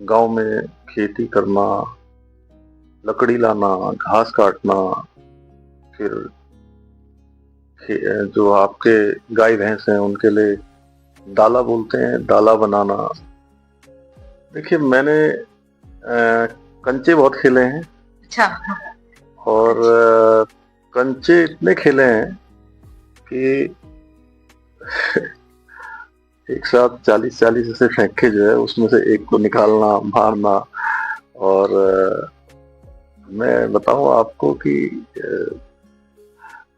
गांव में खेती करना, लकड़ी लाना, घास काटना, फिर जो आपके गाय भैंस हैं उनके लिए डाला बोलते हैं, डाला बनाना। देखिए मैंने कंचे बहुत खेले हैं। अच्छा। और कंचे इतने खेले हैं कि एक साथ 40-40 ऐसे फेंके जो है, उसमें से एक को निकालना, मारना। और मैं बताऊं आपको कि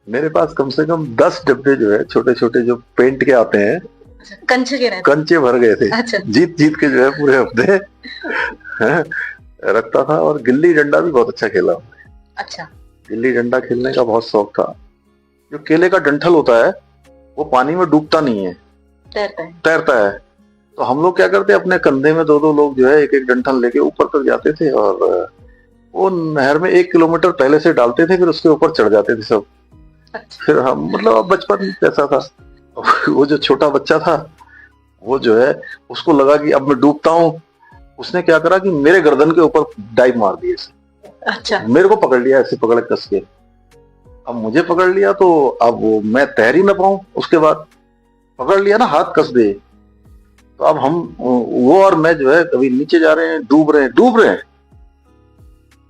मेरे पास कम से कम 10 डब्बे जो है छोटे छोटे जो पेंट के आते हैं, अच्छा, कंचे के रहते कंचे भर गए थे। अच्छा। जीत जीत के जो है पूरे हफ्ते रखता था। और गिल्ली डंडा भी बहुत अच्छा खेला। अच्छा। गिल्ली डंडा खेलने का बहुत शौक था। जो केले का डंठल होता है वो पानी में डूबता नहीं है, तैरता है। तो हम लोग क्या करते, अपने कंधे में दो दो लोग जो है एक एक डंठल लेके ऊपर तक जाते थे, और वो नहर में 1 किलोमीटर पहले से डालते थे, फिर उसके ऊपर चढ़ जाते थे सब। अच्छा। फिर हम, मतलब अब बचपन कैसा था, वो जो छोटा बच्चा था वो जो है, उसको लगा कि अब मैं डूबता हूँ। उसने क्या करा कि मेरे गर्दन के ऊपर डाइव मार दी ऐसे। अच्छा। मेरे को पकड़ लिया ऐसे, पकड़ कस के। अब मुझे पकड़ लिया तो अब मैं तैर ही ना पाऊं। उसके बाद पकड़ लिया ना, हाथ कस दे। तो अब हम, वो और मैं जो है, कभी नीचे जा रहे हैं, डूब रहे हैं,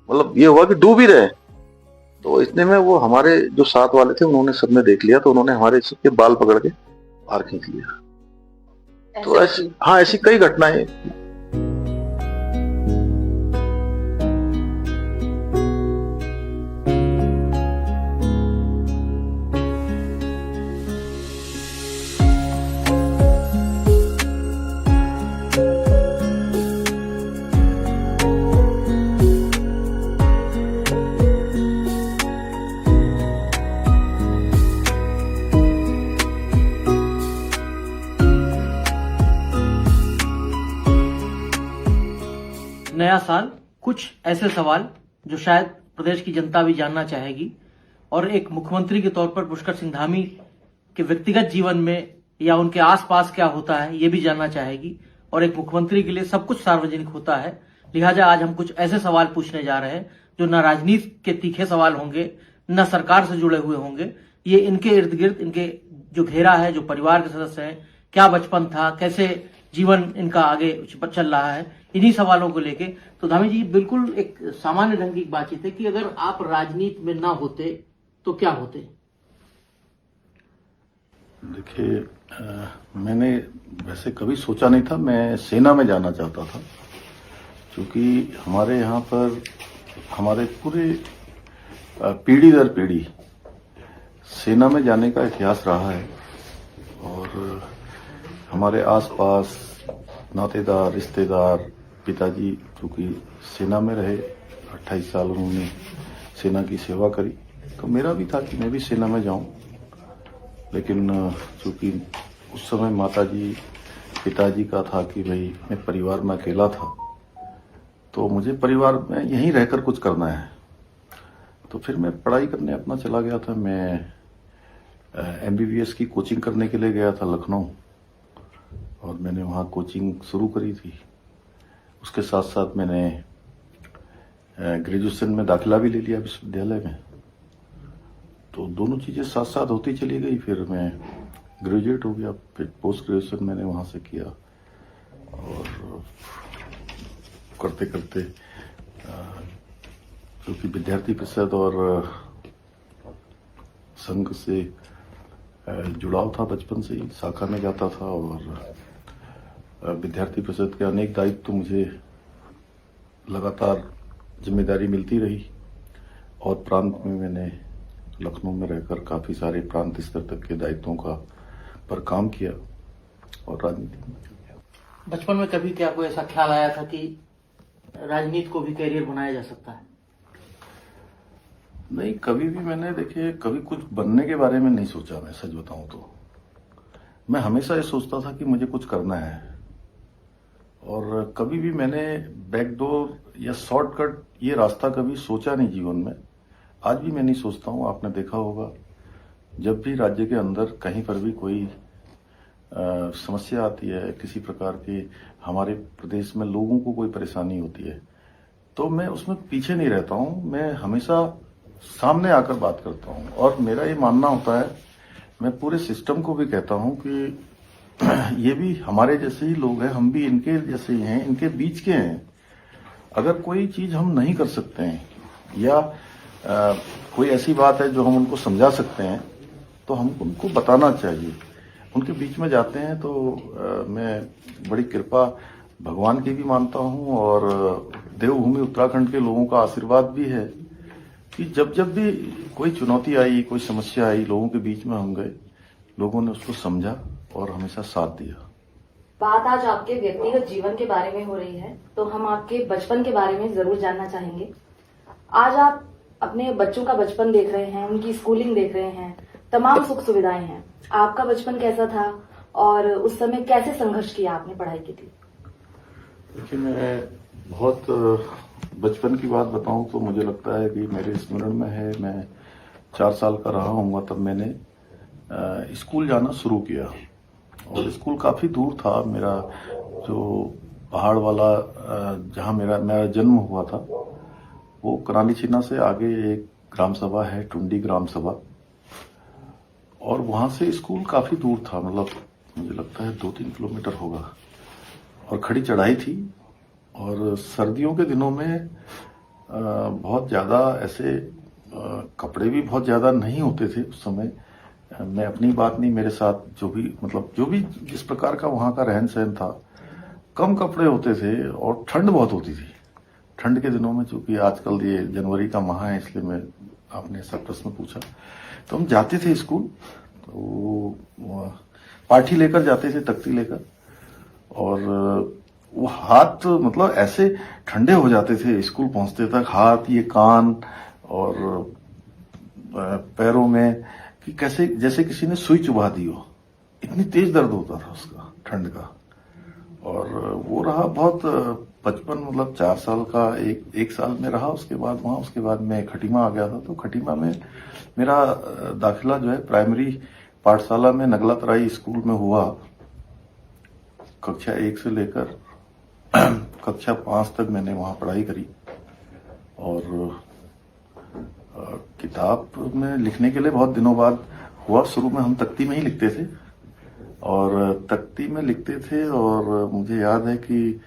मतलब ये हुआ कि डूब ही रहे। तो इतने में वो हमारे जो साथ वाले थे उन्होंने, सबने देख लिया, तो उन्होंने हमारे सबके बाल पकड़ के बाहर खींच लिया। तो ऐसी, हाँ, ऐसी कई घटनाएं। नया साल, कुछ ऐसे सवाल जो शायद प्रदेश की जनता भी जानना चाहेगी, और एक मुख्यमंत्री के तौर पर पुष्कर सिंह धामी के व्यक्तिगत जीवन में या उनके आसपास क्या होता है ये भी जानना चाहेगी। और एक मुख्यमंत्री के लिए सब कुछ सार्वजनिक होता है, लिहाजा आज हम कुछ ऐसे सवाल पूछने जा रहे हैं जो न राजनीति के तीखे सवाल होंगे, न सरकार से जुड़े हुए होंगे। ये इनके इर्द गिर्द, इनके जो घेरा है, जो परिवार के सदस्य हैं, क्या बचपन था, कैसे जीवन इनका आगे चल रहा है, इन्हीं सवालों को लेके। तो धामी जी, बिल्कुल एक सामान्य ढंग की बातचीत है कि अगर आप राजनीति में ना होते तो क्या होते? देखिए, मैंने वैसे कभी सोचा नहीं था मैं सेना में जाना चाहता था, क्योंकि हमारे यहाँ पर हमारे पूरे पीढ़ी दर पीढ़ी सेना में जाने का इतिहास रहा है। और हमारे आसपास नातेदार, रिश्तेदार, पिताजी चूंकि सेना में रहे, 28 साल उन्होंने सेना की सेवा करी, तो मेरा भी था कि मैं भी सेना में जाऊं। लेकिन चूंकि उस समय माताजी, पिताजी का था कि भाई मैं परिवार में अकेला था, तो मुझे परिवार में यहीं रहकर कुछ करना है। तो फिर मैं पढ़ाई करने अपना चला गया था। मैं MBBS की कोचिंग करने के लिए गया था लखनऊ, और मैंने वहाँ कोचिंग शुरू करी थी। उसके साथ साथ मैंने ग्रेजुएशन में दाखिला भी ले लिया विश्वविद्यालय में। तो दोनों चीज़ें साथ साथ होती चली गई। फिर मैं ग्रेजुएट हो गया, फिर पोस्ट ग्रेजुएशन मैंने वहाँ से किया, और करते करते क्योंकि विद्यार्थी परिषद और संघ से जुड़ाव था बचपन से ही, शाखा में जाता था, और विद्यार्थी परिषद के अनेक दायित्व तो मुझे लगातार जिम्मेदारी मिलती रही। और प्रांत में मैंने लखनऊ में रहकर काफ़ी सारे प्रांत स्तर तक के दायित्वों का पर काम किया और राजनीति में किया। बचपन में कभी क्या कोई ऐसा ख्याल आया था कि राजनीति को भी कैरियर बनाया जा सकता है? नहीं, कभी भी मैंने, देखिए, कभी कुछ बनने के बारे में नहीं सोचा। मैं सच बताऊं तो मैं हमेशा ये सोचता था कि मुझे कुछ करना है, और कभी भी मैंने बैकडोर या शॉर्टकट ये रास्ता कभी सोचा नहीं जीवन में। आज भी मैं नहीं सोचता हूँ। आपने देखा होगा, जब भी राज्य के अंदर कहीं पर भी कोई समस्या आती है, किसी प्रकार की हमारे प्रदेश में लोगों को कोई परेशानी होती है, तो मैं उसमें पीछे नहीं रहता हूं, मैं हमेशा सामने आकर बात करता हूं। और मेरा ये मानना होता है, मैं पूरे सिस्टम को भी कहता हूं कि ये भी हमारे जैसे ही लोग हैं, हम भी इनके जैसे ही हैं, इनके बीच के हैं। अगर कोई चीज हम नहीं कर सकते हैं या कोई ऐसी बात है जो हम उनको समझा सकते हैं, तो हमको उनको बताना चाहिए। उनके बीच में जाते हैं तो मैं बड़ी कृपा भगवान की भी मानता हूं और देवभूमि उत्तराखंड के लोगों का आशीर्वाद भी है कि जब जब भी कोई चुनौती आई, कोई समस्या आई, लोगों के बीच में हम गए, लोगों ने उसको समझा और हमेशा साथ दिया। बात आज आपके व्यक्तिगत जीवन के बारे में हो रही है, तो हम आपके बचपन के बारे में जरूर जानना चाहेंगे। आज आप अपने बच्चों का बचपन देख रहे हैं, उनकी स्कूलिंग देख रहे हैं, तमाम सुख सुविधाएं हैं। आपका बचपन कैसा था और उस समय कैसे संघर्ष किया आपने पढ़ाई के लिए? देखिए, मैं बहुत बचपन की बात बताऊं तो मुझे लगता है कि मेरे स्मरण में है, मैं 4 साल का रहा हूँगा तब मैंने स्कूल जाना शुरू किया। और स्कूल काफी दूर था। मेरा जो पहाड़ वाला जहाँ मेरा जन्म हुआ था, वो कराली छिन्ना से आगे एक ग्राम सभा है, टुंडी ग्राम सभा, और वहां से स्कूल काफी दूर था, मतलब मुझे लगता है 2-3 किलोमीटर होगा, और खड़ी चढ़ाई थी। और सर्दियों के दिनों में बहुत ज्यादा ऐसे कपड़े भी बहुत ज्यादा नहीं होते थे उस समय। मैं अपनी बात नहीं, मेरे साथ जो भी जिस प्रकार का वहां का रहन सहन था, कम कपड़े होते थे और ठंड बहुत होती थी। ठंड के दिनों में, चूंकि आजकल ये जनवरी का माह है, इसलिए मैं आपने ऐसा प्रश्न पूछा, तो हम जाते थे स्कूल, तो पाठी लेकर जाते थे, तख्ती लेकर, और वो हाथ मतलब ऐसे ठंडे हो जाते थे स्कूल पहुंचते तक, हाथ, ये कान और पैरों में, कि कैसे जैसे किसी ने सुई चुभा दी हो, इतनी तेज दर्द होता था उसका, ठंड का। और वो रहा बहुत बचपन, मतलब 4 साल का एक साल में रहा। उसके बाद मैं खटीमा आ गया था। तो खटीमा में मेरा दाखिला जो है प्राइमरी पाठशाला में नगला तराई स्कूल में हुआ। कक्षा 1 से लेकर कक्षा 5 तक मैंने वहां पढ़ाई करी। और किताब में लिखने के लिए बहुत दिनों बाद हुआ। शुरू में हम तख्ती में ही लिखते थे, और तख्ती में लिखते थे। और मुझे याद है कि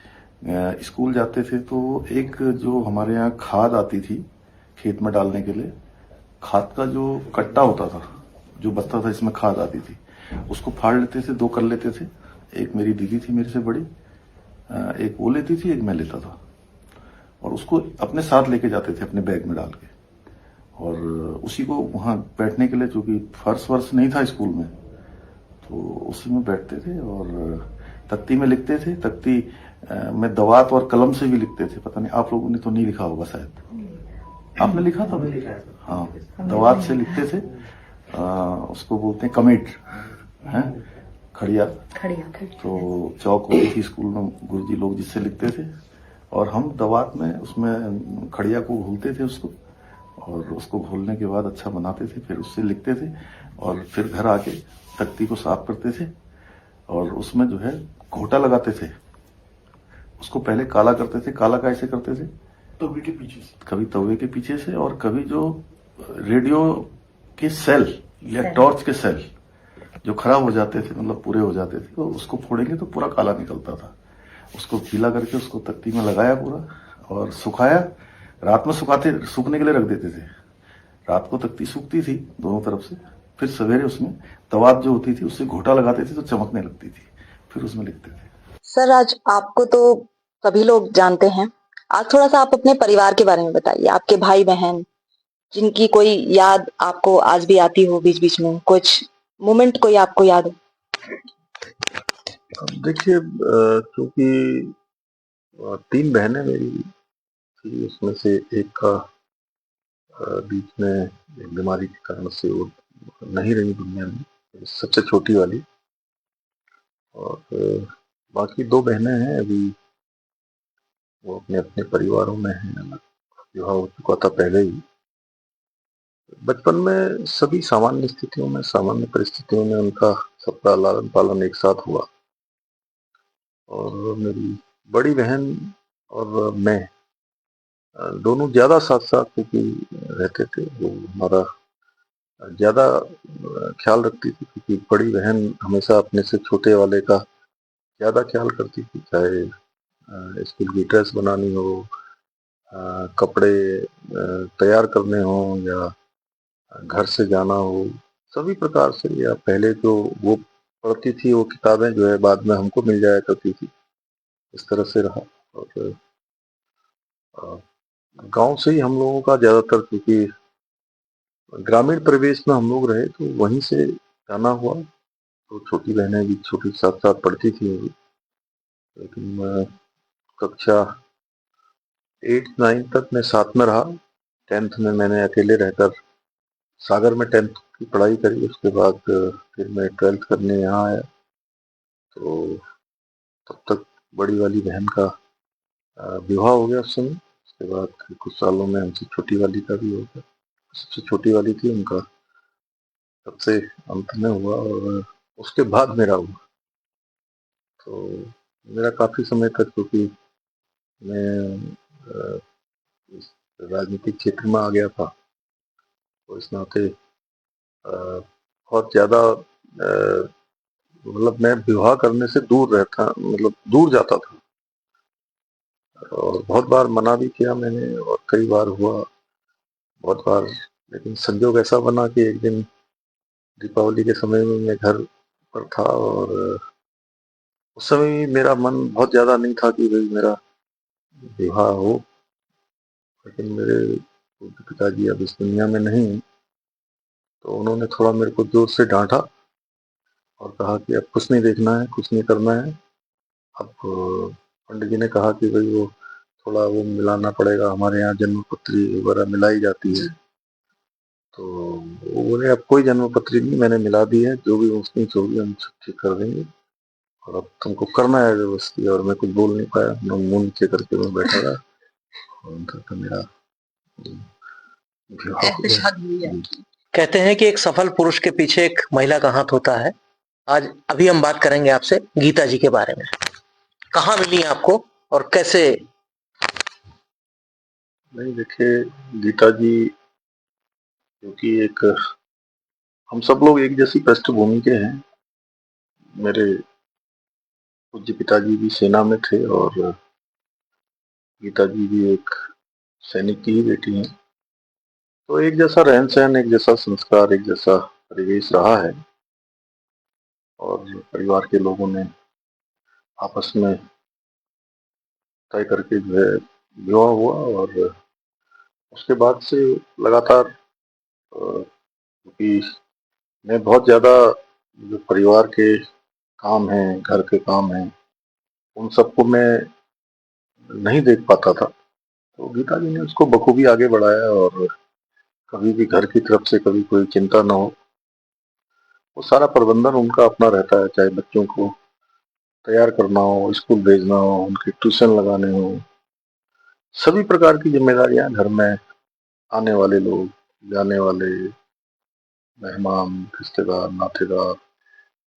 स्कूल जाते थे तो एक जो हमारे यहाँ खाद आती थी खेत में डालने के लिए, खाद का जो कट्टा होता था, जो बस्ता था इसमें खाद आती थी, उसको फाड़ लेते थे, 2 कर लेते थे। एक मेरी दीदी थी मेरे से बड़ी, एक वो लेती थी, एक मैं लेता था, और उसको अपने साथ लेके जाते थे अपने बैग में डाल के। और उसी को वहां बैठने के लिए, चूंकि फर्श वर्ष नहीं था स्कूल में, तो उसी में बैठते थे और तख्ती में लिखते थे। तख्ती में दवात और कलम से भी लिखते थे। पता नहीं आप लोगों ने तो नहीं लिखा होगा, शायद आपने लिखा था? हाँ, दवात से लिखते थे। उसको बोलते हैं कमेट, है खड़िया। तो चौक होती थी स्कूल में, गुरुजी लोग जिससे लिखते थे, और हम दवात में उसमें खड़िया को घोलते थे उसको, और उसको घोलने के बाद अच्छा बनाते थे, फिर उससे लिखते थे, और फिर घर आके तख्ती को साफ करते थे, और उसमें जो है घोटा लगाते थे। उसको पहले काला करते थे। काला कैसे करते थे? तवे के पीछे से, कभी तवे के पीछे से, और कभी जो रेडियो के सेल या टॉर्च के सेल जो खराब हो जाते थे, मतलब पूरे हो जाते थे, तो उसको फोड़ेंगे तो पूरा काला निकलता था। उसको गीला करके उसको तख्ती में लगाया पूरा, और सुखाया। रात में सूखने के लिए रख देते थे। रात को तख्ती सूखती थी दोनों तरफ से, फिर सवेरे उसमें दवात जो होती थी उससे घोटा लगाते थे तो चमकने लगती थी, फिर उसमें लिखते थे। सर, आज आपको तो सभी लोग जानते हैं, आज थोड़ा सा आप अपने परिवार के बारे में बताइए। आपके भाई बहन जिनकी कोई याद आपको आज भी आती हो, बीच बीच में कुछ मोमेंट कोई आपको याद हो? अब देखिए, क्योंकि 3 बहनें मेरी थी, उसमें से एक का बीच में एक बीमारी के कारण से वो नहीं रही दुनिया में, सबसे छोटी वाली। और बाकी 2 बहनें हैं, अभी वो अपने अपने परिवारों में हैं, विवाह हो चुका था पहले ही। बचपन में सभी सामान्य परिस्थितियों में उनका सबका लालन पालन एक साथ हुआ। और मेरी बड़ी बहन और मैं दोनों ज्यादा साथ साथ क्योंकि रहते थे, वो हमारा ज्यादा ख्याल रखती थी, क्योंकि बड़ी बहन हमेशा अपने से छोटे वाले का ज्यादा ख्याल करती थी, चाहे स्कूल की ड्रेस बनानी हो, कपड़े तैयार करने हो, या घर से जाना हो, सभी प्रकार से। या पहले जो वो पढ़ती थी वो किताबें जो है बाद में हमको मिल जाया करती थी, इस तरह से रहा। और गांव से ही हम लोगों का ज्यादातर, क्योंकि ग्रामीण परिवेश में हम लोग रहे, तो वहीं से जाना हुआ। तो छोटी बहनें भी छोटी साथ साथ पढ़ती थी वो भी। लेकिन कक्षा 8 9 तक मैं साथ में रहा। 10th में मैंने अकेले रहकर सागर में 10th की पढ़ाई करी। उसके बाद फिर मैं 12th करने यहाँ आया। तो तब तक बड़ी वाली बहन का विवाह हो गया उस समय। उसके बाद फिर कुछ सालों में हमसे छोटी वाली का भी हो गया। सबसे छोटी वाली थी, उनका सबसे अंत में हुआ, और उसके बाद मेरा हुआ। तो मेरा काफी समय तक, क्योंकि मैं इस राजनीतिक क्षेत्र में आ गया था, तो इस नाते बहुत ज्यादा मतलब मैं विवाह करने से दूर रहता, मतलब दूर जाता था। और बहुत बार मना भी किया मैंने, और कई बार हुआ, बहुत बार। लेकिन संजोग ऐसा बना कि एक दिन दीपावली के समय में मैं घर पर था, और उस समय भी मेरा मन बहुत ज्यादा नहीं था कि भाई मेरा विवाह हो। लेकिन मेरे पिताजी अब इस दुनिया में नहीं हैं, तो उन्होंने थोड़ा मेरे को जोर से डांटा और कहा कि अब कुछ नहीं देखना है, कुछ नहीं करना है। अब पंडित जी ने कहा कि भाई वो थोड़ा वो मिलाना पड़ेगा, हमारे यहाँ जन्म पत्री वगैरह मिलाई जाती है। तो वो बोले अब कोई जन्म पत्री नहीं, मैंने मिला दी है, जो भी ऊँच नीच होगी हम सब ठीक कर देंगे, और अब तुमको करना है व्यवस्थित। और मैं कुछ बोल नहीं पाया, मुंह नीचे करके मैं बैठा रहा। और उनका तो मेरा विवाह हो ऐसे गया। शादी हुई है। जी। कहते हैं कि एक सफल पुरुष के पीछे एक महिला का हाथ होता है। आज अभी हम बात करेंगे आपसे गीता जी के बारे में। कहाँ मिली आपको और कैसे? नहीं, देखिए, गीता जी क्योंकि एक हम सब लोग एक जैसी पृष्ठभूमि के हैं। मेरे पूज्य पिताजी भी सेना में थे, और गीता जी भी एक सैनिक की ही बेटी हैं। तो एक जैसा रहन सहन, एक जैसा संस्कार, एक जैसा परिवेश रहा है। और परिवार के लोगों ने आपस में तय करके जो है विवाह हुआ। और उसके बाद से लगातार क्योंकि मैं बहुत ज्यादा जो परिवार के काम हैं, घर के काम हैं, उन सबको मैं नहीं देख पाता था। तो गीता जी ने उसको बखूबी आगे बढ़ाया, और कभी भी घर की तरफ से कभी कोई चिंता ना हो, वो सारा प्रबंधन उनका अपना रहता है। चाहे बच्चों को तैयार करना हो, स्कूल भेजना हो, उनके ट्यूशन लगाने हो, सभी प्रकार की जिम्मेदारियां घर में आने वाले लोग, जाने वाले मेहमान, रिश्तेदार, नातेदार,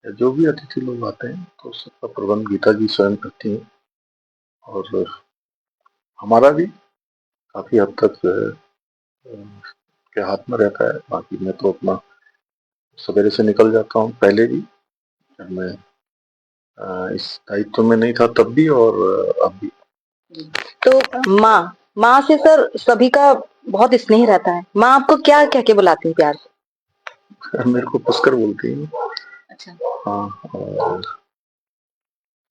या जो भी अतिथि लोग आते हैं, तो सबका प्रबंध गीता जी स्वयं करती हैं। और हमारा भी काफी हद तक जो है के हाथ में रहता है। बाकी मैं तो अपना सवेरे से निकल जाता हूँ, पहले भी जब मैं इस दायित्व में नहीं था तब भी, और अब भी। तो माँ माँ से सर सभी का बहुत स्नेह रहता है। माँ आपको क्या कह के बुलाती है प्यार से? मेरे को पुष्कर बोलती है। अच्छा। हाँ, और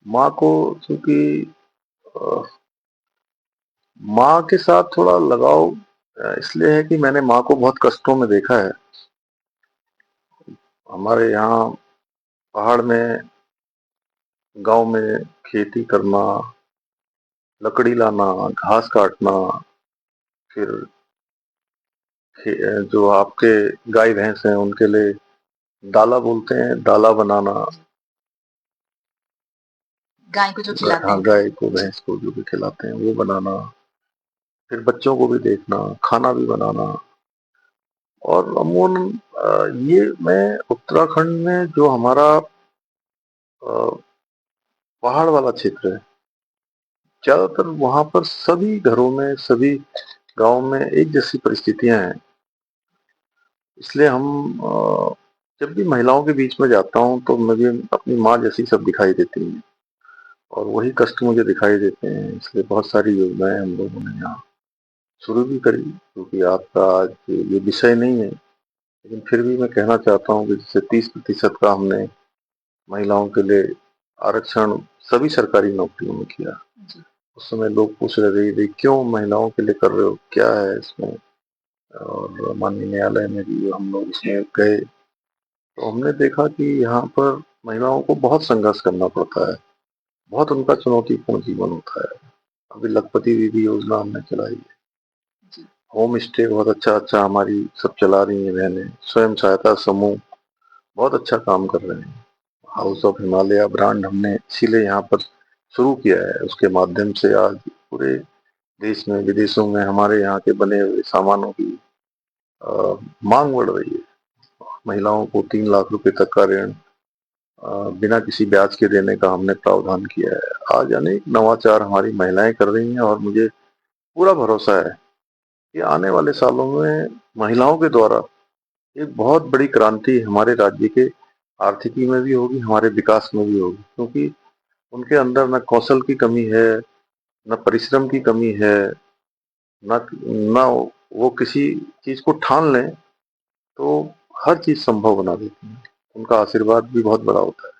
माँ को चूंकि अ, माँ के साथ थोड़ा लगाव इसलिए है कि मैंने माँ को बहुत कष्टों में देखा है। हमारे यहाँ पहाड़ में, गांव में खेती करना, लकड़ी लाना, घास काटना, फिर जो आपके गाय भैंस हैं उनके लिए डाला बोलते हैं, डाला बनाना। गाय को जो खिलाते हाँ, हैं। गाय को भैंस को जो भी खिलाते हैं वो बनाना, फिर बच्चों को भी देखना, खाना भी बनाना। और अमूमन ये मैं उत्तराखंड में जो हमारा पहाड़ वाला क्षेत्र है, ज्यादातर वहां पर सभी घरों में, सभी गांव में एक जैसी परिस्थितियां हैं। इसलिए हम जब भी महिलाओं के बीच में जाता हूँ तो मुझे अपनी माँ जैसी सब दिखाई देती हैं, और वही कष्ट मुझे दिखाई देते हैं। इसलिए बहुत सारी योजनाएं हम लोगों ने यहाँ शुरू भी करी, क्योंकि आपका आज ये विषय नहीं है, लेकिन फिर भी मैं कहना चाहता हूँ कि जैसे 30% का हमने महिलाओं के लिए आरक्षण सभी सरकारी नौकरियों में किया। जी। उस समय लोग पूछ रहे थे, "ये क्यों महिलाओं के लिए कर रहे हो, क्या है इसमें?" और माननीय न्यायालय में भी हम लोग उसमें गए, तो हमने देखा कि यहाँ पर महिलाओं को बहुत संघर्ष करना पड़ता है, बहुत उनका चुनौतीपूर्ण जीवन होता है। अभी लखपति दीदी योजना हमने चलाई है, जी। होम स्टे बहुत अच्छा हमारी सब चला रही हैं बहनें, स्वयं सहायता समूह बहुत अच्छा काम कर रहे हैं। हाउस ऑफ हिमालय ब्रांड हमने इसीलिए यहाँ पर शुरू किया है, उसके माध्यम से आज पूरे देश में, विदेशों में हमारे यहाँ के बने हुए सामानों की मांग बढ़ रही है। महिलाओं को 3 लाख रुपए तक का ऋण बिना किसी ब्याज के देने का हमने प्रावधान किया है। आज अनेक नवाचार हमारी महिलाएं कर रही हैं, और मुझे पूरा भरोसा है कि आने वाले सालों में महिलाओं के द्वारा एक बहुत बड़ी क्रांति हमारे राज्य के आर्थिकी में भी होगी, हमारे विकास में भी होगी, क्योंकि उनके अंदर न कौशल की कमी है, न परिश्रम की कमी है, न वो किसी चीज को ठान लें तो हर चीज संभव बना देती हैं। उनका आशीर्वाद भी बहुत बड़ा होता है।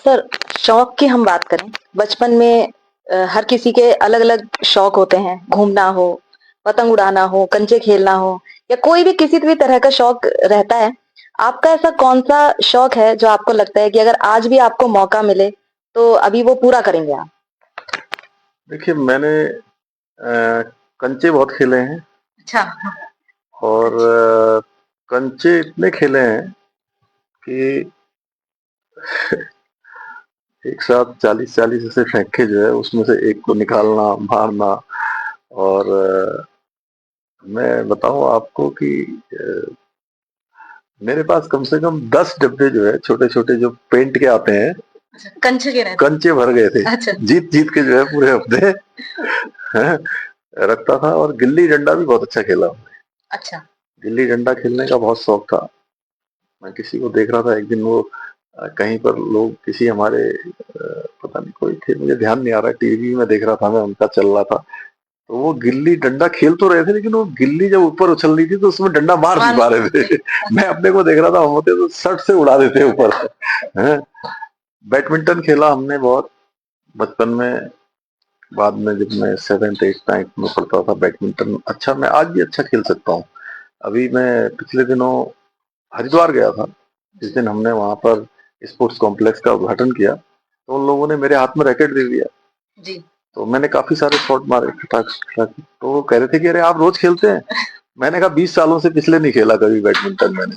सर, शौक की हम बात करें, बचपन में हर किसी के अलग अलग शौक होते हैं। घूमना हो, पतंग उड़ाना हो, कंचे खेलना हो, या कोई भी किसी भी तरह का शौक रहता है। आपका ऐसा कौन सा शौक है जो आपको लगता है कि अगर आज भी आपको मौका मिले तो अभी वो पूरा करेंगे आप? देखिए, मैंने कंचे बहुत खेले हैं, अच्छा। और कंचे इतने खेले हैं कि एक साथ 40-40 ऐसे फेंक के जो है उसमें से एक को निकालना, मारना। और मैं बताऊं आपको कि मेरे पास कम से कम 10 डब्बे जो है छोटे छोटे जो पेंट के आते हैं, अच्छा, कंचे के रहते। कंचे भर गए थे। अच्छा। जीत जीत के जो है पूरे हफ्ते हैं, रखता था। और गिल्ली डंडा भी बहुत अच्छा खेला। अच्छा। गिल्ली डंडा खेलने का बहुत शौक था। मैं किसी को देख रहा था एक दिन, वो कहीं पर लोग किसी हमारे पता नहीं कोई थे, मुझे ध्यान नहीं आ रहा, टीवी में देख रहा था मैं, उनका चल रहा था, तो वो गिल्ली डंडा खेल तो रहे थे, लेकिन वो गिल्ली जब ऊपर उछल रही थी तो उसमें डंडा मार नहीं पा रहे थे। मैं अपने को देख रहा था, हम होते तो शर्ट से उड़ा देते ऊपर। हैं? बैडमिंटन खेला हमने बहुत बचपन में। बाद में जब मैं 7th 8th 9th में पढ़ता था, बैडमिंटन अच्छा, मैं आज भी अच्छा खेल सकता हूँ। अभी मैं पिछले दिनों हरिद्वार गया था, जिस दिन हमने वहां पर स्पोर्ट्स कॉम्प्लेक्स का उद्घाटन किया, तो उन लोगों ने मेरे हाथ में रैकेट दे दिया। जी। तो मैंने काफी सारे शॉट मारे खटाक खटाक, तो वो कह रहे थे कि अरे आप रोज खेलते हैं। मैंने कहा 20 सालों से पिछले नहीं खेला कभी बैडमिंटन मैंने,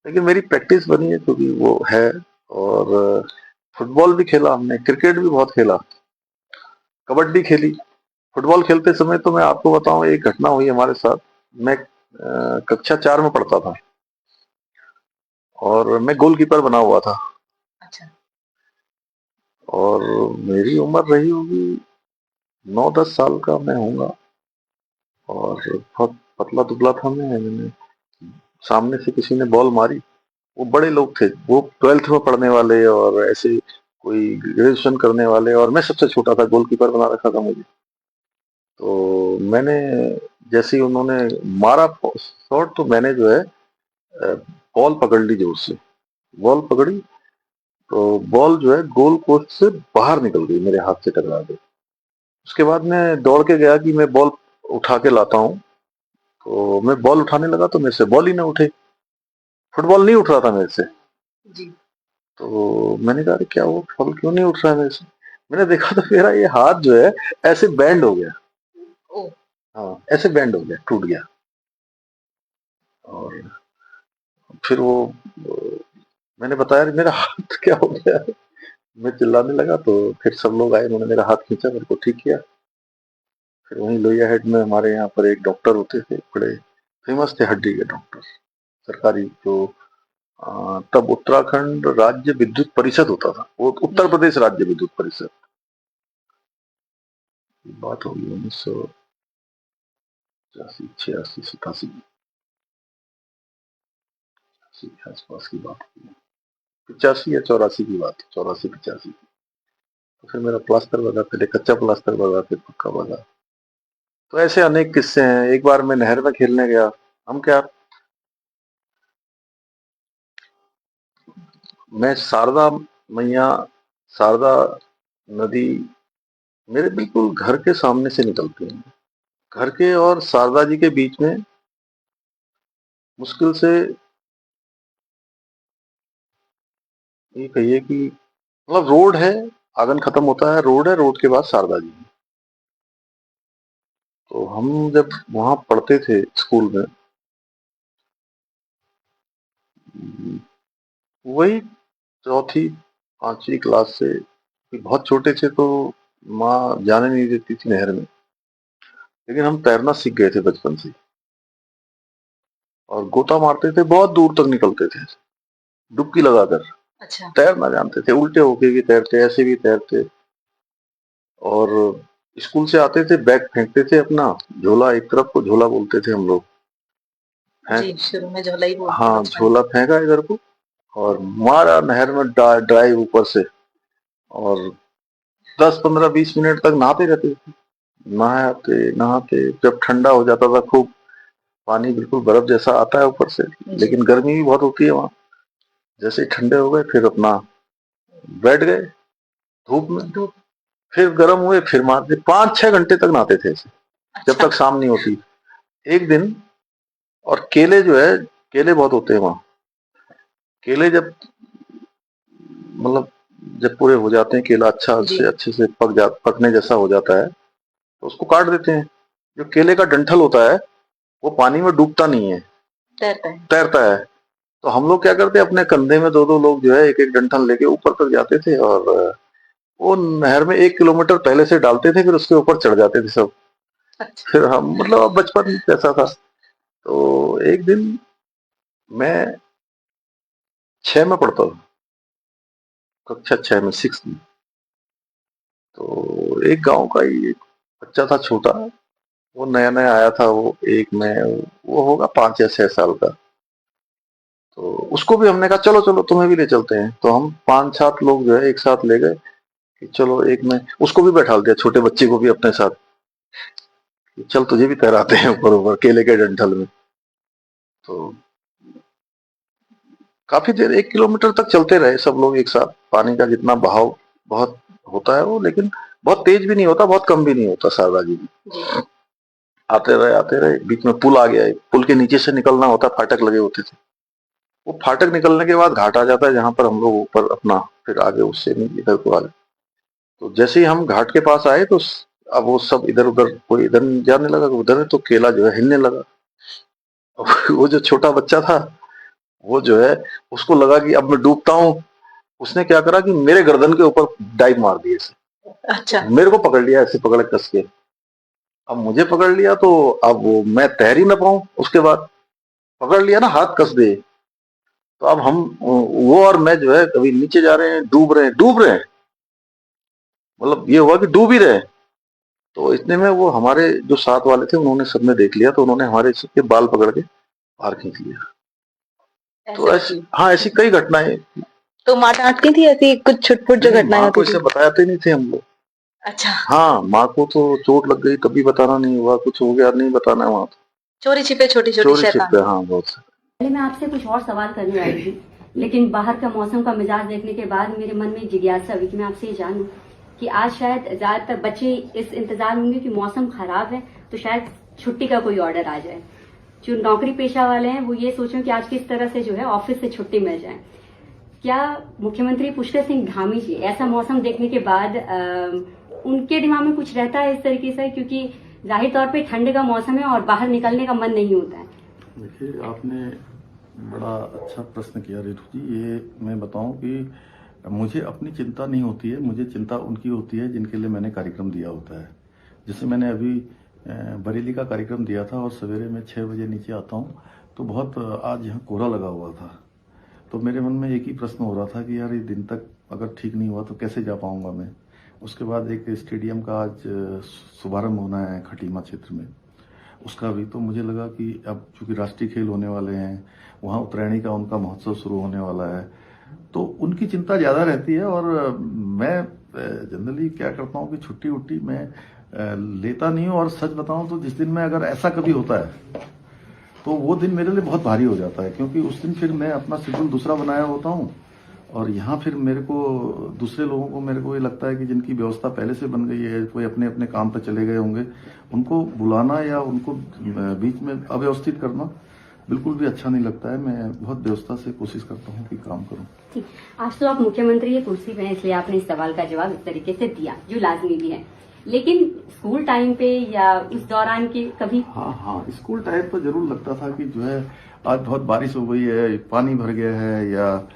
लेकिन मेरी प्रैक्टिस बनी है क्योंकि वो है। और फुटबॉल भी खेला हमने, क्रिकेट भी बहुत खेला, कबड्डी खेली। फुटबॉल खेलते समय तो मैं आपको बताऊं, एक घटना हुई हमारे साथ। मैं कक्षा 4 में पढ़ता था, और मैं गोलकीपर बना हुआ था, अच्छा। और मेरी उम्र रही होगी 9-10 साल का मैं होऊंगा, और बहुत पतला दुबला था मैंने सामने से किसी ने बॉल मारी। वो बड़े लोग थे, वो 12th में पढ़ने वाले और ऐसे कोई ग्रेजुएशन करने वाले, और मैं सबसे छोटा था, गोलकीपर बना रखा था मुझे। तो मैंने जैसे ही उन्होंने मारा शॉट, तो मैंने जो है बॉल पकड़ ली जोर से। बॉल पकड़ी तो बॉल जो है गोल पोस्ट से बाहर निकल गई, मेरे हाथ से टकरा गई। उसके बाद मैं दौड़ के गया कि मैं बॉल उठा के लाता हूँ, तो मैं बॉल उठाने लगा तो मेरे से बॉल ही ना उठे, फुटबॉल नहीं उठ रहा था मेरे से। जी। तो मैंने कहा, अरे क्या वो बॉल क्यों नहीं उठ रहा है मेरे से? मैंने देखा तो मेरा ये हाथ जो है ऐसे बैंड हो गया। ओ। हाँ, ऐसे बैंड हो गया, टूट गया। और फिर मैंने बताया, "अरे मेरा हाथ क्या हो गया है?" मैं चिल्लाने लगा, तो फिर सब लोग आए, उन्होंने मेरा हाथ खींचा, मेरे को ठीक किया। फिर वहीं लोहिया हेड में हमारे यहाँ पर एक डॉक्टर होते थे, बड़े फेमस थे हड्डी के डॉक्टर, सरकारी जो तब उत्तराखंड राज्य विद्युत परिषद होता था, वो उत्तर प्रदेश राज्य विद्युत परिषद, बात होगी 1985, 86, 87 के आसपास की बात होगी, 85 या 84 की बात, 84, 85। तो फिर मेरा प्लास्टर बगा, पहले कच्चा प्लास्टर बगा, फिर पक्का बगा। तो ऐसे अनेक किस्से हैं। एक बार मैं नहर में खेलने गया, हम क्या, मैं शारदा मैया, शारदा नदी मेरे बिल्कुल घर के सामने से निकलती है। घर के और शारदा जी के बीच में मुश्किल से ये कहिए कि मतलब रोड है, आंगन खत्म होता है, रोड है, रोड के बाद शारदा जी। तो हम जब वहां पढ़ते थे स्कूल में, वही चौथी 5वीं क्लास से, बहुत छोटे थे तो माँ जाने नहीं देती थी नहर में, लेकिन हम तैरना सीख गए थे बचपन से और गोता मारते थे, बहुत दूर तक निकलते थे डुबकी लगाकर। अच्छा। तैरना जानते थे, उल्टे होके भी तैरते, ऐसे भी तैरते। और स्कूल से आते थे, बैग फेंकते थे अपना, झोला एक तरफ को, झोला बोलते थे हम लोग, जी, शुरू में झोला ही बोलते हैं हाँ, बचपन में। झोला फेंका इधर को और मारा नहर में ड्राई ऊपर से, और 10, 15, 20 मिनट तक नहाते रहते थे। नहाते नहाते जब ठंडा हो जाता था खूब, पानी बिल्कुल बर्फ जैसा आता है ऊपर से, लेकिन गर्मी भी बहुत होती है वहां। जैसे ही ठंडे हो गए फिर अपना बैठ गए धूप में, फिर गर्म हुए, फिर मारते, 5-6 घंटे तक नहाते थे ऐसे, जब अच्छा। तक शाम नहीं होती। एक दिन, और केले जो है, केले बहुत होते हैं वहां, केले जब मतलब जब पूरे हो जाते हैं, केला अच्छा जी। से अच्छे से पकने जैसा हो जाता है, तो उसको काट देते हैं। जो केले का डंठल होता है वो पानी में डूबता नहीं है, तैरता है। तैरता है। तो हम लोग क्या करते, अपने कंधे में 2-2 लोग जो है एक एक डंठल लेके ऊपर तक जाते थे, और वो नहर में 1 किलोमीटर पहले से डालते थे, फिर उसके ऊपर चढ़ जाते थे सब। अच्छा। फिर हम मतलब अब बचपन कैसा था। तो एक दिन मैं 6 में पढ़ता था, कक्षा 6 में, 6 में। तो एक गांव का ही एक बच्चा था छोटा, वो नया नया आया था, वो एक में, वो होगा 5 या 6 साल का। तो उसको भी हमने कहा चलो चलो तुम्हें भी ले चलते हैं। तो हम 5-7 लोग जो है एक साथ ले गए कि चलो, एक में उसको भी बैठा दिया, छोटे बच्चे को भी अपने साथ, कि चल तुझे भी तैराते हैं ऊपर ऊपर केले के डंठल में। तो काफी देर, 1 किलोमीटर तक चलते रहे सब लोग एक साथ। पानी का जितना बहाव बहुत होता है वो, लेकिन बहुत तेज भी नहीं होता, बहुत कम भी नहीं होता शारदा जी में। आते रहे, बीच में पुल आ गया, पुल के नीचे से निकलना होता, फाटक लगे होते थे। वो फाटक निकलने के बाद घाट आ जाता है, जहां पर हम लोग ऊपर अपना फिर आगे उससे नहीं इधर को आगे। तो जैसे ही हम घाट के पास आए तो अब वो सब इधर उधर, कोई इधर जाने लगा, उधर, तो केला जो है हिलने लगा। वो जो छोटा बच्चा था, वो जो है, उसको लगा कि अब मैं डूबता हूँ। उसने क्या करा कि मेरे गर्दन के ऊपर डाइव मार दी ऐसे, अच्छा। मेरे को पकड़ लिया ऐसे, पकड़ कस के। अब मुझे पकड़ लिया तो अब वो मैं तैर ही ना पाऊं, उसके बाद पकड़ लिया ना, हाथ कस दे। तो अब हम, वो और मैं जो है, कभी नीचे जा रहे हैं, डूब रहे हैं, मतलब ये हुआ कि डूब ही रहे। तो इतने में वो हमारे जो साथ वाले थे, उन्होंने सबने देख लिया, तो उन्होंने हमारे सबके बाल पकड़ के बाहर खींच लिया। तो ऐसी, हाँ, ऐसी कई घटनाएं। तो माँ डांटती थी ऐसी कुछ छुटपुट जो घटनाएं माँ को होती इसे थी? बताते नहीं थे हम लोग। अच्छा। हाँ, माँ को तो चोट लग गई तभी बताना नहीं हुआ, कुछ हो गया नहीं बताना, वहां तो चोरी छिपे छोटी छोटी चोरी छिपे, शैतानी। हाँ, बहुत से। पहले मैं आपसे कुछ और सवाल करने वाली थी, लेकिन बाहर का मौसम का मिजाज देखने के बाद मेरे मन में जिज्ञासा हुई कि मैं आपसे ये जानूं कि आज शायद ज्यादातर बच्चे इस इंतजार में होंगे कि मौसम खराब है तो शायद छुट्टी का कोई ऑर्डर आ जाए। जो नौकरी पेशा वाले हैं वो ये सोचें कि आज किस तरह से जो है ऑफिस से छुट्टी मिल जाए। क्या मुख्यमंत्री पुष्कर सिंह धामी जी ऐसा मौसम देखने के बाद उनके दिमाग में कुछ रहता है इस तरीके से, क्योंकि जाहिर तौर पे ठंड का मौसम है और बाहर निकलने का मन नहीं होता है? देखिए, आपने बड़ा अच्छा प्रश्न किया रितु जी। ये मैं बताऊं कि मुझे अपनी चिंता नहीं होती है, मुझे चिंता उनकी होती है जिनके लिए मैंने कार्यक्रम दिया होता है। जैसे मैंने अभी बरेली का कार्यक्रम दिया था और सवेरे मैं 6 बजे नीचे आता हूँ तो बहुत आज यहाँ कोहरा लगा हुआ था। तो मेरे मन में एक ही प्रश्न हो रहा था कि यार ये दिन तक अगर ठीक नहीं हुआ तो कैसे जा पाऊंगा मैं। उसके बाद एक स्टेडियम का आज शुभारंभ होना है खटीमा क्षेत्र में, उसका भी तो मुझे लगा कि अब चूंकि राष्ट्रीय खेल होने वाले हैं, वहाँ उत्तरायणी का उनका महोत्सव शुरू होने वाला है, तो उनकी चिंता ज़्यादा रहती है। और मैं जनरली क्या करता हूँ कि छुट्टी उट्टी मैं लेता नहीं हूँ। और सच बताऊँ तो जिस दिन में अगर ऐसा कभी होता है तो वो दिन मेरे लिए बहुत भारी हो जाता है, क्योंकि उस दिन फिर मैं अपना शेड्यूल दूसरा बनाया होता हूँ और यहाँ फिर मेरे को दूसरे लोगों को मेरे को ये लगता है कि जिनकी व्यवस्था पहले से बन गई है, कोई अपने अपने काम पर चले गए होंगे, उनको बुलाना या उनको बीच में अव्यवस्थित करना बिल्कुल भी अच्छा नहीं लगता है। मैं बहुत व्यवस्था से कोशिश करता हूँ कि काम करूँ। ठीक, आज तो आप मुख्यमंत्री की कुर्सी पे हैं, इसलिए आपने इस सवाल का जवाब इस तरीके से दिया जो लाजमी भी है, लेकिन स्कूल टाइम पे या उस दौरान के कभी? हाँ, स्कूल टाइम पर जरूर लगता था कि जो है आज बहुत बारिश हो गई है, पानी भर गया है या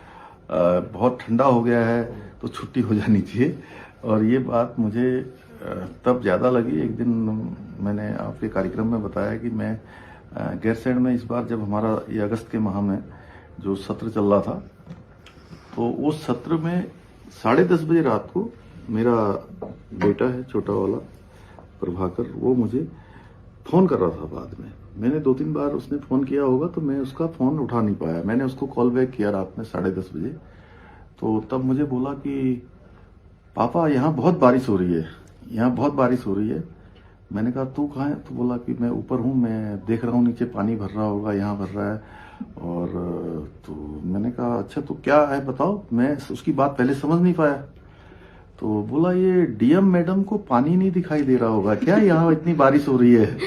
बहुत ठंडा हो गया है तो छुट्टी हो जानी चाहिए। और ये बात मुझे तब ज्यादा लगी, एक दिन मैंने आपके कार्यक्रम में बताया कि मैं गैरसैंण में इस बार जब हमारा ये अगस्त के माह में जो सत्र चल रहा था, तो उस सत्र में 10:30 बजे रात को मेरा बेटा है छोटा वाला प्रभाकर, वो मुझे फोन कर रहा था। बाद में मैंने 2-3 बार उसने फोन किया होगा तो मैं उसका फोन उठा नहीं पाया। मैंने उसको कॉल बैक किया रात में 10:30 बजे, तो तब मुझे बोला कि पापा यहाँ बहुत बारिश हो रही है, यहाँ बहुत बारिश हो रही है। मैंने कहा तू कहाँ है? तो बोला कि मैं ऊपर हूँ, मैं देख रहा हूँ नीचे पानी भर रहा होगा, यहाँ भर रहा है। और तो मैंने कहा अच्छा तो क्या है बताओ। मैं उसकी बात पहले समझ नहीं पाया, तो बोला ये डीएम मैडम को पानी नहीं दिखाई दे रहा होगा क्या, यहाँ इतनी बारिश हो रही है।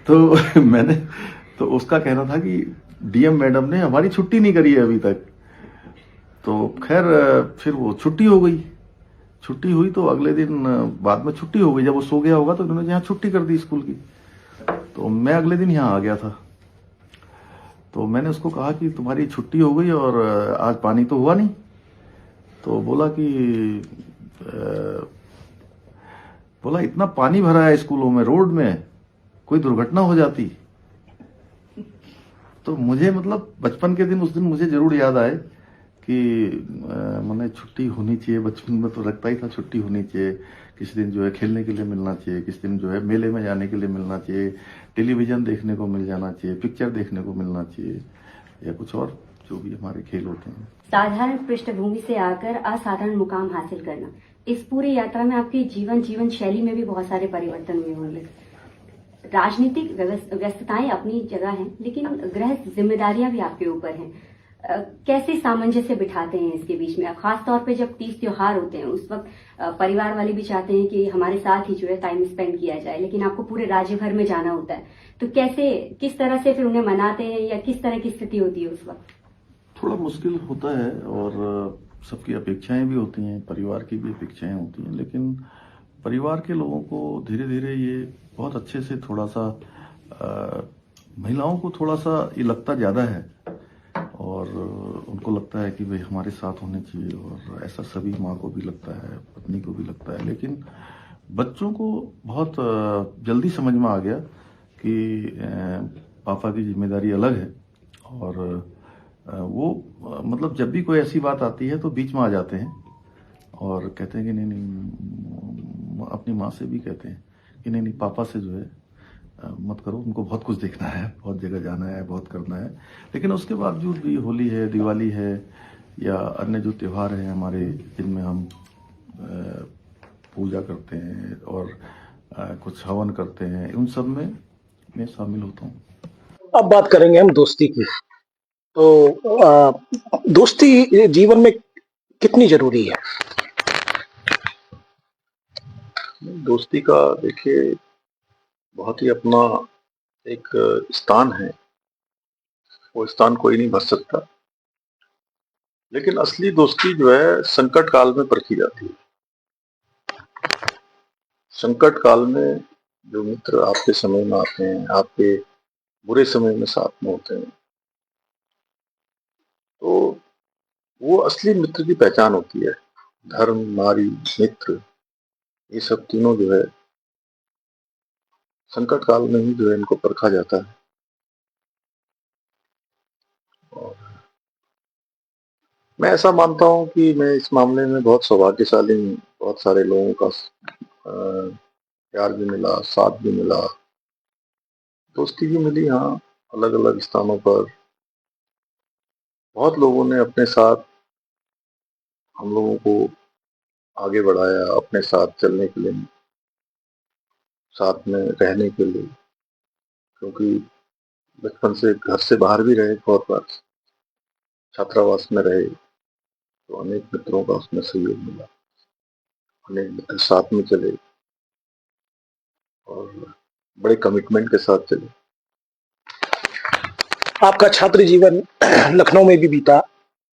तो मैंने तो उसका कहना था कि डीएम मैडम ने हमारी छुट्टी नहीं करी है अभी तक। तो खैर फिर वो छुट्टी हो गई। छुट्टी हुई तो अगले दिन बाद में छुट्टी हो गई, जब वो सो गया होगा तो उन्होंने यहाँ छुट्टी कर दी स्कूल की। तो मैं अगले दिन यहाँ आ गया था, तो मैंने उसको कहा कि तुम्हारी छुट्टी हो गई और आज पानी तो हुआ नहीं। तो बोला कि बोला इतना पानी भरा है स्कूलों में, रोड में कोई दुर्घटना हो जाती। तो मुझे मतलब बचपन के दिन उस दिन मुझे जरूर याद आए कि मैंने छुट्टी होनी चाहिए। बचपन में तो लगता ही था छुट्टी होनी चाहिए, किसी दिन जो है खेलने के लिए मिलना चाहिए, किसी दिन जो है मेले में जाने के लिए मिलना चाहिए, टेलीविजन देखने को मिल जाना चाहिए, पिक्चर देखने को मिलना चाहिए, या कुछ और जो भी हमारे खेल होते हैं। साधारण पृष्ठभूमि से आकर असाधारण मुकाम हासिल करना, इस पूरी यात्रा में आपकी जीवन शैली में भी बहुत सारे परिवर्तन हुए होंगे। राजनीतिक व्यस्तताएं अपनी जगह हैं, लेकिन गृहस्थ जिम्मेदारियां भी आपके ऊपर हैं। कैसे सामंजस्य बिठाते हैं इसके बीच में? खास तौर पे जब 30 त्योहार होते हैं उस वक्त परिवार वाले भी चाहते हैं कि हमारे साथ ही जो है टाइम स्पेंड किया जाए, लेकिन आपको पूरे राज्य भर में जाना होता है, तो कैसे किस तरह से फिर उन्हें मनाते हैं या किस तरह की स्थिति होती है उस वक्त? थोड़ा मुश्किल होता है और सबकी अपेक्षाएं भी होती हैं, परिवार की भी अपेक्षाएं होती हैं, लेकिन परिवार के लोगों को धीरे धीरे ये बहुत अच्छे से थोड़ा सा महिलाओं को थोड़ा सा ये लगता ज्यादा है और उनको लगता है कि भाई हमारे साथ होने चाहिए, और ऐसा सभी माँ को भी लगता है, पत्नी को भी लगता है। लेकिन बच्चों को बहुत जल्दी समझ में आ गया कि पापा की जिम्मेदारी अलग है, और वो मतलब जब भी कोई ऐसी बात आती है तो बीच में आ जाते हैं और कहते हैं कि नहीं, अपनी माँ से भी कहते हैं कि नहीं पापा से जो है मत करो, उनको बहुत कुछ देखना है, बहुत जगह जाना है, बहुत करना है। लेकिन उसके बावजूद भी होली है, दिवाली है या अन्य जो त्योहार हैं हमारे, जिनमें हम पूजा करते हैं और कुछ हवन करते हैं, उन सब में मैं शामिल होता हूँ। अब बात करेंगे हम दोस्ती की। तो दोस्ती जीवन में कितनी जरूरी है? दोस्ती का देखिए बहुत ही अपना एक स्थान है, वो स्थान कोई नहीं भर सकता। लेकिन असली दोस्ती जो है संकट काल में परखी जाती है। संकट काल में जो मित्र आपके समय में आते हैं, आपके बुरे समय में साथ में होते हैं, तो वो असली मित्र की पहचान होती है। धर्म, नारी, मित्र, ये सब तीनों जो है संकट काल में ही जो है इनको परखा जाता है। और मैं ऐसा मानता हूँ कि मैं इस मामले में बहुत सौभाग्यशाली हूँ। बहुत सारे लोगों का प्यार भी मिला, साथ भी मिला, दोस्ती भी मिली। हाँ, अलग अलग स्थानों पर बहुत लोगों ने अपने साथ हम लोगों को आगे बढ़ाया, अपने साथ चलने के लिए, साथ में रहने के लिए। क्योंकि बचपन से घर से बाहर भी रहे, बहुत बार छात्रावास में रहे, तो अनेक मित्रों का उसमें सहयोग मिला, अनेक मित्र साथ में चले और बड़े कमिटमेंट के साथ चले। आपका छात्र जीवन लखनऊ में भी बीता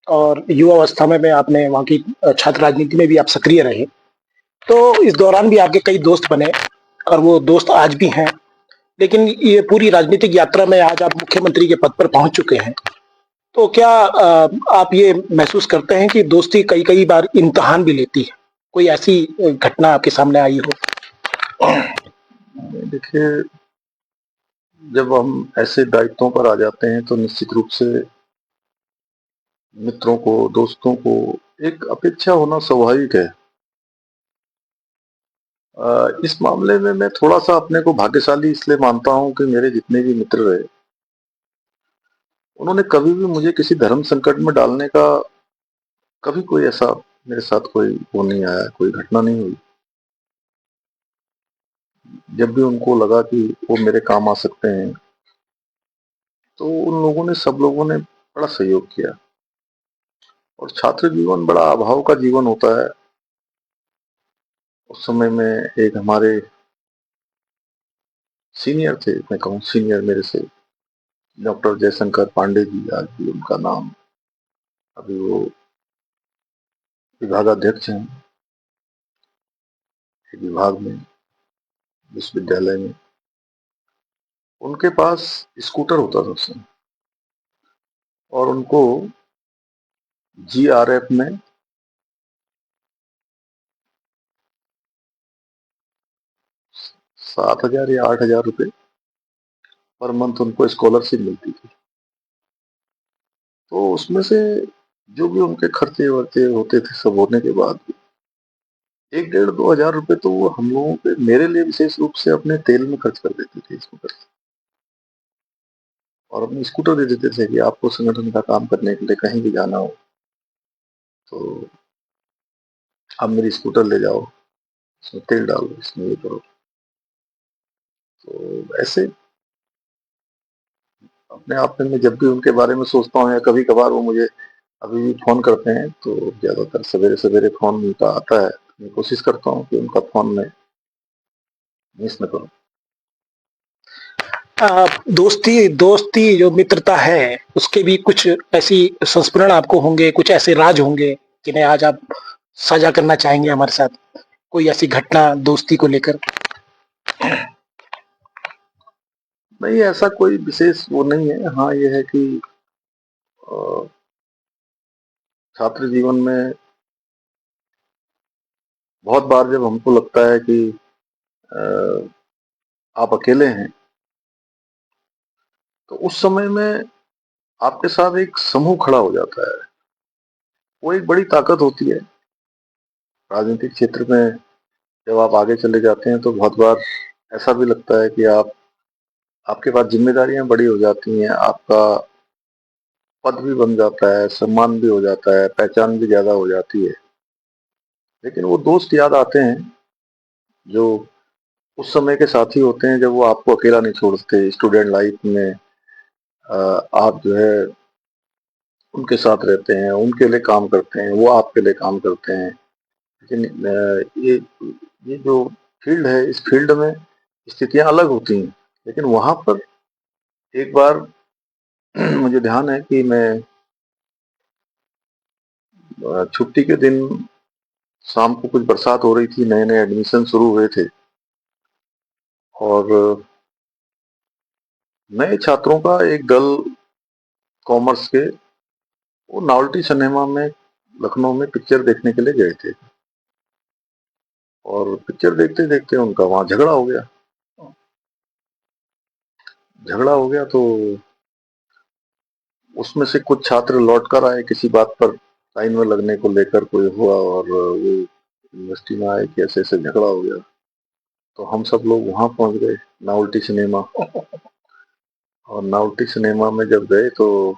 और युवा अवस्था में आपने वहाँ की छात्र राजनीति में भी आप सक्रिय रहे। तो इस दौरान भी आपके कई दोस्त बने और वो दोस्त आज भी हैं। लेकिन ये पूरी राजनीतिक यात्रा में आज आप मुख्यमंत्री के पद पर पहुंच चुके हैं। तो क्या आप ये महसूस करते हैं कि दोस्ती कई कई बार इम्तिहान भी लेती है? कोई ऐसी घटना आपके सामने आई हो? देखिए, जब हम ऐसे दायित्वों पर आ जाते हैं तो निश्चित रूप से मित्रों को, दोस्तों को एक अपेक्षा होना स्वाभाविक है। इस मामले में मैं थोड़ा सा अपने को भाग्यशाली इसलिए मानता हूं कि मेरे जितने भी मित्र रहे, उन्होंने कभी भी मुझे किसी धर्म संकट में डालने का, कभी कोई ऐसा मेरे साथ कोई वो नहीं आया, कोई घटना नहीं हुई। जब भी उनको लगा कि वो मेरे काम आ सकते हैं, तो उन लोगों ने, सब लोगों ने बड़ा सहयोग किया। और छात्र जीवन बड़ा अभाव का जीवन होता है। उस समय में एक हमारे सीनियर थे, मैं कहूँ सीनियर मेरे से, डॉक्टर जयशंकर पांडे जी, आज भी उनका नाम, अभी वो विभागाध्यक्ष हैं एक विभाग में, विश्वविद्यालय में। उनके पास स्कूटर होता था उस समय, और उनको जीआरएफ में 7,000 या 8,000 रुपए पर मंथ उनको स्कॉलरशिप मिलती थी। तो उसमें से जो भी उनके खर्चे वर्चे होते थे, सब होने के बाद 1,500-2,000 रुपए तो वो हम लोगों के, मेरे लिए विशेष रूप से, अपने तेल में खर्च कर देते थे स्कूटर से। और अपनी स्कूटर दे देते थे कि आपको संगठन का काम करने के लिए कहीं भी जाना हो तो आप मेरी स्कूटर ले जाओ, इसमें तेल डालो, इसमें ये करो। तो ऐसे अपने आप में मैं जब भी उनके बारे में सोचता हूँ, या कभी कभार वो मुझे अभी भी फोन करते हैं, तो ज्यादातर सवेरे सवेरे फोन उनका आता है। मैं कोशिश करता हूँ कि उनका फोन में मिस न करूँ। दोस्ती दोस्ती जो मित्रता है उसके भी कुछ ऐसी संस्मरण आपको होंगे, कुछ ऐसे राज होंगे जिन्हें आज आप साझा करना चाहेंगे हमारे साथ? कोई ऐसी घटना दोस्ती को लेकर? नहीं, ऐसा कोई विशेष वो नहीं है। हाँ, ये है कि अ, छात्र जीवन में बहुत बार जब हमको लगता है कि अ, आप अकेले हैं, तो उस समय में आपके साथ एक समूह खड़ा हो जाता है। वो एक बड़ी ताकत होती है। राजनीतिक क्षेत्र में जब आप आगे चले जाते हैं तो बहुत बार ऐसा भी लगता है कि आपके पास जिम्मेदारियां बड़ी हो जाती हैं, आपका पद भी बन जाता है, सम्मान भी हो जाता है, पहचान भी ज्यादा हो जाती है। लेकिन वो दोस्त याद आते हैं जो उस समय के साथी होते हैं, जब वो आपको अकेला नहीं छोड़ते। स्टूडेंट लाइफ में आप जो है उनके साथ रहते हैं, उनके लिए काम करते हैं, वो आपके लिए काम करते हैं। लेकिन ये जो फील्ड है, इस फील्ड में स्थितियां अलग होती हैं। लेकिन वहां पर एक बार मुझे ध्यान है कि मैं छुट्टी के दिन, शाम को कुछ बरसात हो रही थी, नए नए एडमिशन शुरू हुए थे, और नए छात्रों का एक दल, कॉमर्स के, वो नॉवल्टी सिनेमा में लखनऊ में पिक्चर देखने के लिए गए थे। और पिक्चर देखते देखते उनका वहां झगड़ा हो गया। झगड़ा हो गया तो उसमें से कुछ छात्र लौट कर आए किसी बात पर, लाइन में लगने को लेकर कोई हुआ, और वो यूनिवर्सिटी में आए कि ऐसे ऐसे झगड़ा हो गया। तो हम सब लोग वहां पहुंच गए, नावल्टी सिनेमा। और नावल्टी सिनेमा में जब गए तो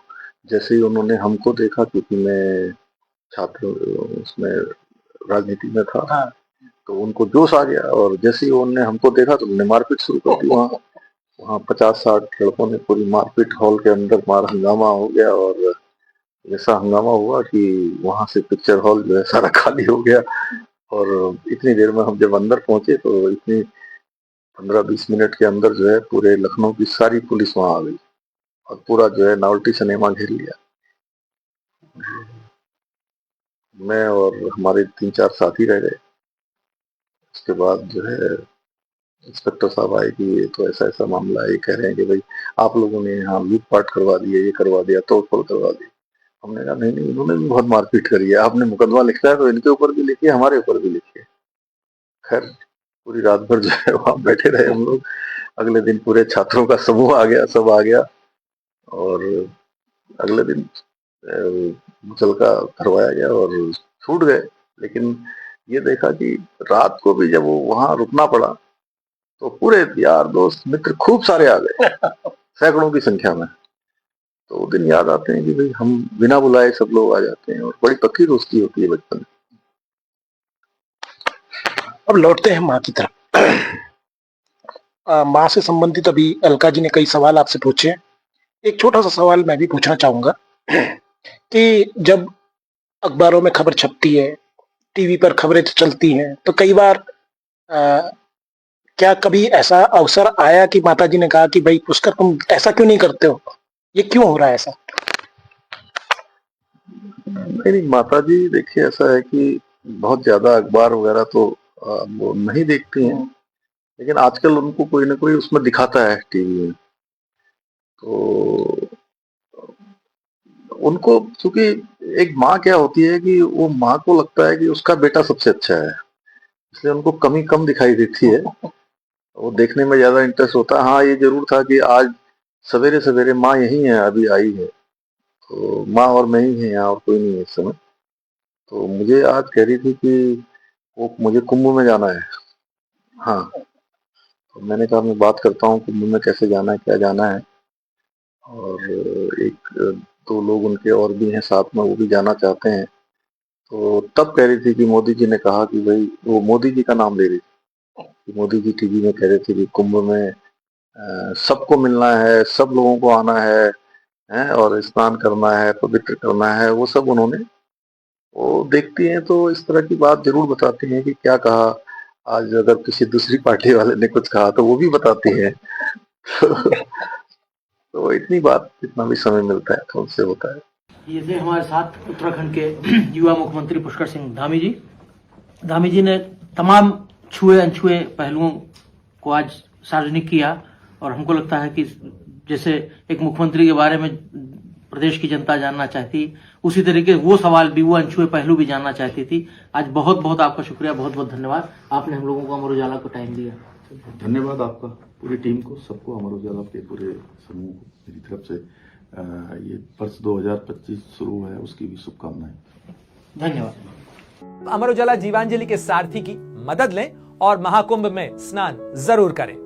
जैसे ही उन्होंने हमको देखा, क्योंकि मैं छात्र उसमें राजनीति में था, हाँ। तो उनको जोश आ गया, और जैसे ही उन्होंने हमको देखा तो उन्होंने मारपीट शुरू कर दी। वहाँ 50-60 लड़कों ने पूरी मारपीट, हॉल के अंदर मार हंगामा हो गया, और ऐसा हंगामा हुआ कि वहां से पिक्चर हॉल जो है सारा खाली हो गया। और इतनी देर में हम जब अंदर पहुंचे तो इतनी 15-20 मिनट के अंदर जो है पूरे लखनऊ की सारी पुलिस वहां आ गई, और पूरा जो है नावल्टी सिनेमा घेर लिया। मैं और हमारे 3-4 साथी रह गए। उसके बाद जो है इंस्पेक्टर साहब आए कि ये तो ऐसा ऐसा मामला है, ये कह रहे हैं कि भाई आप लोगों ने यहाँ लूटपाट करवा दी है, ये करवा दिया, तोड़फोड़ करवा दी। हमने कहा नहीं नहीं, इन्होंने भी बहुत मारपीट करी है, आपने मुकदमा लिखना है तो इनके ऊपर भी लिखिए, हमारे ऊपर भी लिखिए। खैर पूरी रात भर जो है वहां बैठे रहे हम लोग। अगले दिन पूरे छात्रों का समूह आ गया, सब आ गया, और अगले दिन मुचलका करवाया गया और छूट गए। लेकिन ये देखा कि रात को भी जब वो वहां रुकना पड़ा तो पूरे यार दोस्त मित्र खूब सारे आ गए, सैकड़ों की संख्या में। तो वो दिन याद आते हैं कि भाई हम बिना बुलाए सब लोग आ जाते हैं, और बड़ी पक्की दोस्ती होती है बचपन में। अब लौटते हैं माँ की तरफ। माँ से संबंधित अभी अलका जी ने कई सवाल आपसे पूछे। एक छोटा सा सवाल मैं भी पूछना चाहूंगा कि जब अखबारों में खबर छपती है, टीवी पर खबरें चलती हैं, तो कई बार क्या कभी ऐसा अवसर आया कि माताजी ने कहा कि भाई पुष्कर तुम ऐसा क्यों नहीं करते हो, ये क्यों हो रहा है ऐसा? नहीं, माता जी देखिए ऐसा है कि बहुत ज्यादा अखबार वगैरह तो वो नहीं देखती हैं, लेकिन आजकल उनको कोई ना कोई उसमें दिखाता है टीवी में। तो उनको चूंकि एक माँ क्या होती है कि वो माँ को लगता है कि उसका बेटा सबसे अच्छा है, इसलिए उनको कमी कम दिखाई देती है, वो देखने में ज्यादा इंटरेस्ट होता है। हाँ ये जरूर था कि आज सवेरे सवेरे माँ यही है, अभी आई है, तो माँ और मैं ही है यहाँ, और कोई नहीं है इस समय। तो मुझे आज कह रही थी कि वो मुझे कुंभ में जाना है। हाँ, तो मैंने कहा मैं बात करता हूँ कुंभ में कैसे जाना है, क्या जाना है। और एक 2 लोग उनके और भी हैं साथ में, वो भी जाना चाहते हैं। तो तब कह रही थी कि मोदी जी ने कहा कि भाई, वो मोदी जी का नाम ले रही थी कि मोदी जी टीवी में कह रहे थे कि कुंभ में सबको मिलना है, सब लोगों को आना है, और स्नान करना है, पवित्र करना है, वो सब उन्होंने, वो देखती हैं तो इस तरह की बात जरूर बताती हैं कि क्या कहा। आज अगर किसी दूसरी पार्टी वाले ने कुछ कहा तो वो भी बताती हैं। तो इतनी बात जितना भी समय मिलता है तो उनसे होता है। ये थे हमारे साथ उत्तराखंड के युवा मुख्यमंत्री पुष्कर सिंह धामी जी। धामी जी ने तमाम छुए अनछुए पहलुओं को आज सार्वजनिक किया, और हमको लगता है कि जैसे एक मुख्यमंत्री के बारे में प्रदेश की जनता जानना चाहती, उसी तरीके वो सवाल भी, वो अनछुए पहलू भी जानना चाहती थी। आज बहुत बहुत आपका शुक्रिया, बहुत बहुत धन्यवाद, आपने हम लोगों को अमर उजाला को टाइम दिया। धन्यवाद आपका, पूरी टीम को, सबको, अमर उजाला के पूरे समूह को मेरी तरफ से ये वर्ष 2025 शुरू है उसकी भी शुभकामनाएं। धन्यवाद। अमर उजाला जीवांजलि के सारथी की मदद लें और महाकुंभ में स्नान जरूर करें।